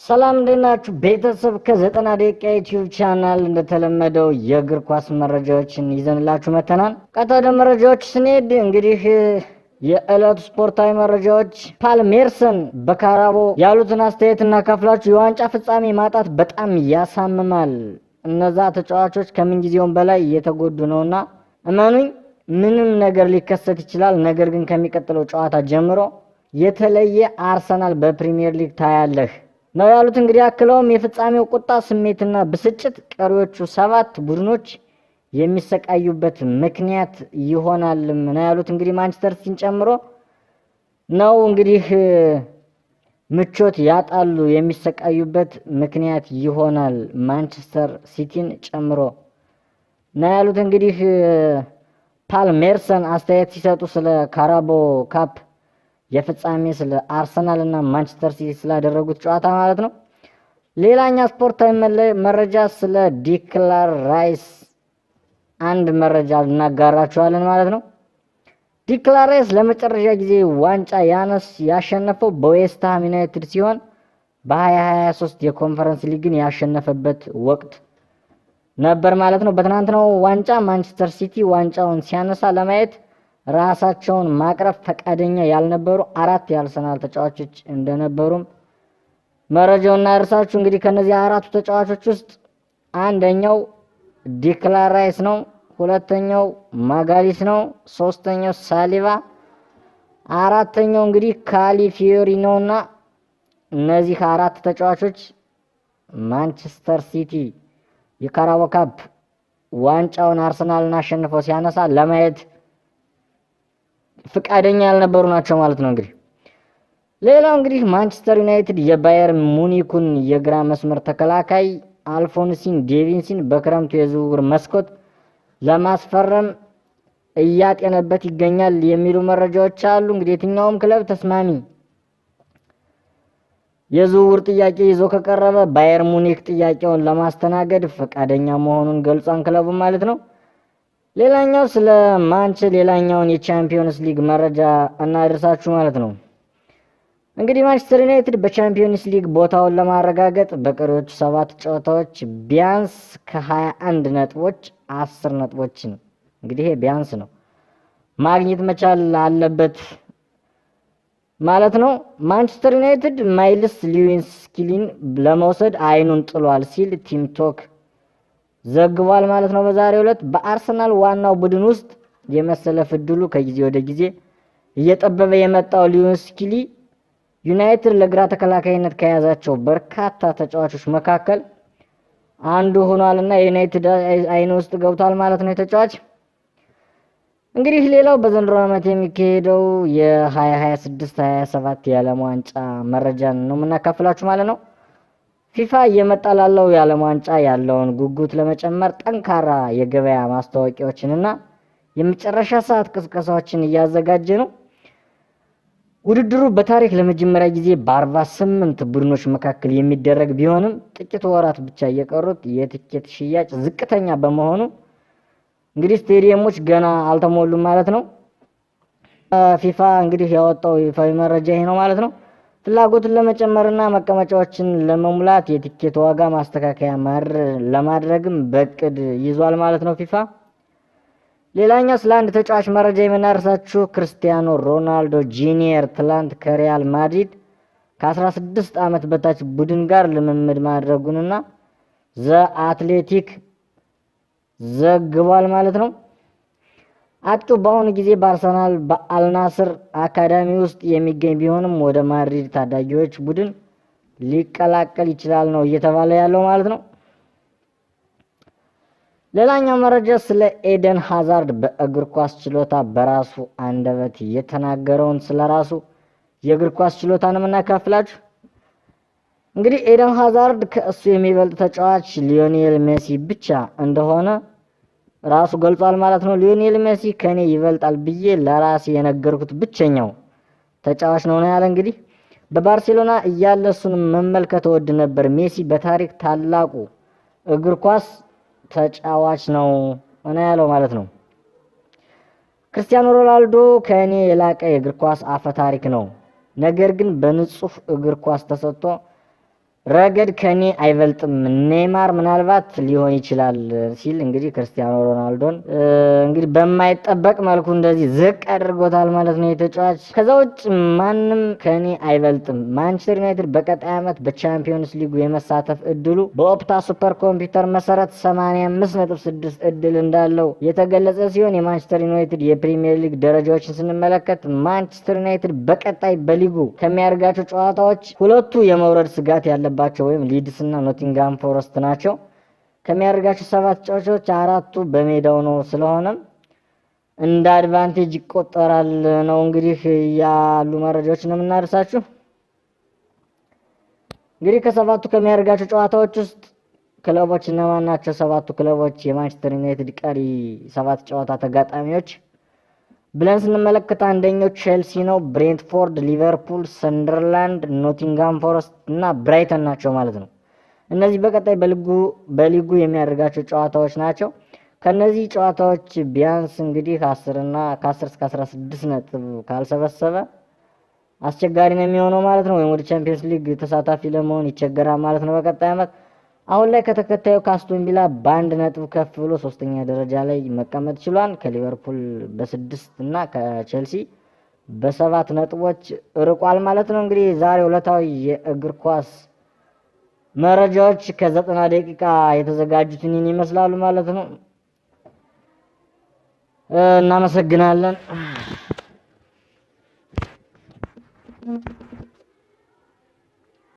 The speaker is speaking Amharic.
ሰላም እንዴት ናችሁ? ቤተሰብ ከ90 ደቂቃ ዩቲዩብ ቻናል እንደተለመደው የእግር ኳስ መረጃዎችን ይዘንላችሁ መተናል። ቀጥታ ወደ መረጃዎች ስንሄድ እንግዲህ የዕለቱ ስፖርታዊ መረጃዎች ፓልሜርሰን በካራቦ ያሉትን አስተያየት እናካፍላችሁ። የዋንጫ ፍጻሜ ማጣት በጣም ያሳምማል። እነዛ ተጫዋቾች ከምንጊዜውም በላይ እየተጎዱ ነውና እመኑኝ ምንም ነገር ሊከሰት ይችላል። ነገር ግን ከሚቀጥለው ጨዋታ ጀምሮ የተለየ አርሰናል በፕሪሚየር ሊግ ታያለህ ነው ያሉት። እንግዲህ አክለውም የፍጻሜው ቁጣ ስሜትና ብስጭት ቀሪዎቹ 7 ቡድኖች የሚሰቃዩበት ምክንያት ይሆናልም ነው ያሉት። እንግዲህ ማንቸስተር ሲቲን ጨምሮ ነው እንግዲህ ምቾት ያጣሉ የሚሰቃዩበት ምክንያት ይሆናል ማንቸስተር ሲቲን ጨምሮ ነው ያሉት። እንግዲህ ፓልሜርሰን አስተያየት ሲሰጡ ስለ ካራቦ ካፕ የፍጻሜ ስለ አርሰናል እና ማንቸስተር ሲቲ ስላደረጉት ጨዋታ ማለት ነው። ሌላኛ ስፖርታዊ መረጃ ስለ ዲክላን ራይስ አንድ መረጃ እናጋራችኋለን ማለት ነው። ዲክላን ራይስ ለመጨረሻ ጊዜ ዋንጫ ያሸነፈው በዌስትሃም ዩናይትድ ሲሆን በ2023 የኮንፈረንስ ሊግን ያሸነፈበት ወቅት ነበር ማለት ነው። በትናንትናው ዋንጫ ማንቸስተር ሲቲ ዋንጫውን ሲያነሳ ለማየት ራሳቸውን ማቅረብ ፈቃደኛ ያልነበሩ 4 የአርሰናል ተጫዋቾች እንደነበሩም መረጃውና እርሳችሁ። እንግዲህ ከነዚህ 4ቱ ተጫዋቾች ውስጥ አንደኛው ዲክላን ራይስ ነው፣ ሁለተኛው ማጋሊስ ነው፣ ሶስተኛው ሳሊባ፣ አራተኛው እንግዲህ ካሊፊዮሪ ነውና እነዚህ 4 ተጫዋቾች ማንቸስተር ሲቲ የካራቦ ካፕ ዋንጫውን አርሰናልን አሸንፈው ሲያነሳ ለማየት ፍቃደኛ ያልነበሩ ናቸው ማለት ነው። እንግዲህ ሌላው እንግዲህ ማንቸስተር ዩናይትድ የባየር ሙኒኩን የግራ መስመር ተከላካይ አልፎንሲን ዴቪንሲን በክረምቱ የዝውውር መስኮት ለማስፈረም እያጤነበት ይገኛል የሚሉ መረጃዎች አሉ። እንግዲህ የትኛውም ክለብ ተስማሚ የዝውውር ጥያቄ ይዞ ከቀረበ ባየር ሙኒክ ጥያቄውን ለማስተናገድ ፈቃደኛ መሆኑን ገልጿን ክለቡ ማለት ነው። ሌላኛው ስለ ሌላኛውን የቻምፒዮንስ ሊግ መረጃ እናደርሳችሁ ማለት ነው። እንግዲህ ማንቸስተር ዩናይትድ በቻምፒዮንስ ሊግ ቦታውን ለማረጋገጥ በቀሪዎቹ 7 ጨዋታዎች ቢያንስ ከ21 ነጥቦች 10 ነጥቦችን እንግዲህ ይሄ ቢያንስ ነው ማግኘት መቻል አለበት ማለት ነው። ማንቸስተር ዩናይትድ ማይልስ ሉዊስ ስኪሊን ለመውሰድ አይኑን ጥሏል ሲል ቲም ቶክ ዘግቧል ማለት ነው። በዛሬው ዕለት በአርሰናል ዋናው ቡድን ውስጥ የመሰለፍ ዕድሉ ከጊዜ ወደ ጊዜ እየጠበበ የመጣው ሉዊስ ስኪሊ ዩናይትድ ለግራ ተከላካይነት ከያዛቸው በርካታ ተጫዋቾች መካከል አንዱ ሆኗልና የዩናይትድ አይን ውስጥ ገብቷል ማለት ነው ተጫዋች። እንግዲህ ሌላው በዘንድሮ ዓመት የሚካሄደው የ2026-27 የዓለም ዋንጫ መረጃን ነው የምናካፍላችሁ ማለት ነው። ፊፋ እየመጣ ላለው የዓለም ዋንጫ ያለውን ጉጉት ለመጨመር ጠንካራ የገበያ ማስታወቂያዎችንና የመጨረሻ ሰዓት ቅስቀሳዎችን እያዘጋጀ ነው። ውድድሩ በታሪክ ለመጀመሪያ ጊዜ በ48 ቡድኖች መካከል የሚደረግ ቢሆንም ጥቂት ወራት ብቻ እየቀሩት የትኬት ሽያጭ ዝቅተኛ በመሆኑ እንግዲህ ስቴዲየሞች ገና አልተሞሉም ማለት ነው። ፊፋ እንግዲህ ያወጣው ይፋዊ መረጃ ይሄ ነው ማለት ነው። ፍላጎትን ለመጨመርና መቀመጫዎችን ለመሙላት የቲኬት ዋጋ ማስተካከያ ለማድረግም በቅድ ይዟል ማለት ነው ፊፋ። ሌላኛው ስለ አንድ ተጫዋች መረጃ የምናርሳችሁ ክርስቲያኖ ሮናልዶ ጁኒየር ትላንት ከሪያል ማድሪድ ከ16 ዓመት በታች ቡድን ጋር ልምምድ ማድረጉንና ዘ አትሌቲክ ዘግቧል ማለት ነው። አጥቂው በአሁኑ ጊዜ በአርሰናል በአልናስር አካዳሚ ውስጥ የሚገኝ ቢሆንም ወደ ማድሪድ ታዳጊዎች ቡድን ሊቀላቀል ይችላል ነው እየተባለ ያለው ማለት ነው። ሌላኛው መረጃ ስለ ኤደን ሃዛርድ በእግር ኳስ ችሎታ በራሱ አንደበት የተናገረውን ስለራሱ የእግር ኳስ ችሎታ ነው የምናካፍላችሁ። እንግዲህ ኤደን ሃዛርድ ከእሱ የሚበልጥ ተጫዋች ሊዮኔል ሜሲ ብቻ እንደሆነ ራሱ ገልጿል ማለት ነው። ሊዮኔል ሜሲ ከኔ ይበልጣል ብዬ ለራሴ የነገርኩት ብቸኛው ተጫዋች ነው ያለ። እንግዲህ በባርሴሎና እያለ እሱን መመልከት ወድ ነበር። ሜሲ በታሪክ ታላቁ እግር ኳስ ተጫዋች ነው ያለው ማለት ነው። ክርስቲያኖ ሮናልዶ ከኔ የላቀ የእግር ኳስ አፈ ታሪክ ነው፣ ነገር ግን በንጹህ እግር ኳስ ተሰጥቶ ረገድ ከኔ አይበልጥም፣ ኔይማር ምናልባት ሊሆን ይችላል ሲል እንግዲህ ክርስቲያኖ ሮናልዶን እንግዲህ በማይጠበቅ መልኩ እንደዚህ ዝቅ አድርጎታል ማለት ነው የተጫዋች። ከዛ ውጭ ማንም ከኔ አይበልጥም። ማንቸስተር ዩናይትድ በቀጣይ ዓመት በቻምፒዮንስ ሊጉ የመሳተፍ እድሉ በኦፕታ ሱፐር ኮምፒውተር መሰረት 85.6 እድል እንዳለው የተገለጸ ሲሆን የማንቸስተር ዩናይትድ የፕሪሚየር ሊግ ደረጃዎችን ስንመለከት ማንቸስተር ዩናይትድ በቀጣይ በሊጉ ከሚያደርጋቸው ጨዋታዎች ሁለቱ የመውረድ ስጋት ያለባቸው ወይም ሊድስ እና ኖቲንጋም ፎረስት ናቸው። ከሚያደርጋቸው 7 ጨዋታዎች 4ቱ በሜዳው ነው። ስለሆነም እንደ አድቫንቴጅ ይቆጠራል ነው እንግዲህ ያሉ መረጃዎች ነው የምናደርሳችሁ። እንግዲህ ከ7ቱ ከሚያደርጋቸው ጨዋታዎች ውስጥ ክለቦች እነማን ናቸው? 7ቱ ክለቦች የማንቸስተር ዩናይትድ ቀሪ 7 ጨዋታ ተጋጣሚዎች ብለን ስንመለከት አንደኛው ቼልሲ ነው። ብሬንትፎርድ፣ ሊቨርፑል፣ ሰንደርላንድ፣ ኖቲንጋም ፎረስት እና ብራይተን ናቸው ማለት ነው። እነዚህ በቀጣይ በሊጉ የሚያደርጋቸው ጨዋታዎች ናቸው። ከነዚህ ጨዋታዎች ቢያንስ እንግዲህ ከ10 እስከ 16 ነጥብ ካልሰበሰበ አስቸጋሪ ነው የሚሆነው ማለት ነው። ወይም ወደ ቻምፒየንስ ሊግ ተሳታፊ ለመሆን ይቸገራል ማለት ነው በቀጣይ ዓመት። አሁን ላይ ከተከታዩ ከአስቶን ቪላ በ1 ነጥብ ከፍ ብሎ 3ኛ ደረጃ ላይ መቀመጥ ችሏል። ከሊቨርፑል በ6 እና ከቼልሲ በ7 ነጥቦች ርቋል ማለት ነው። እንግዲህ ዛሬ ዕለታዊ የእግር ኳስ መረጃዎች ከ90 ደቂቃ የተዘጋጁትን ይመስላሉ ማለት ነው። እናመሰግናለን።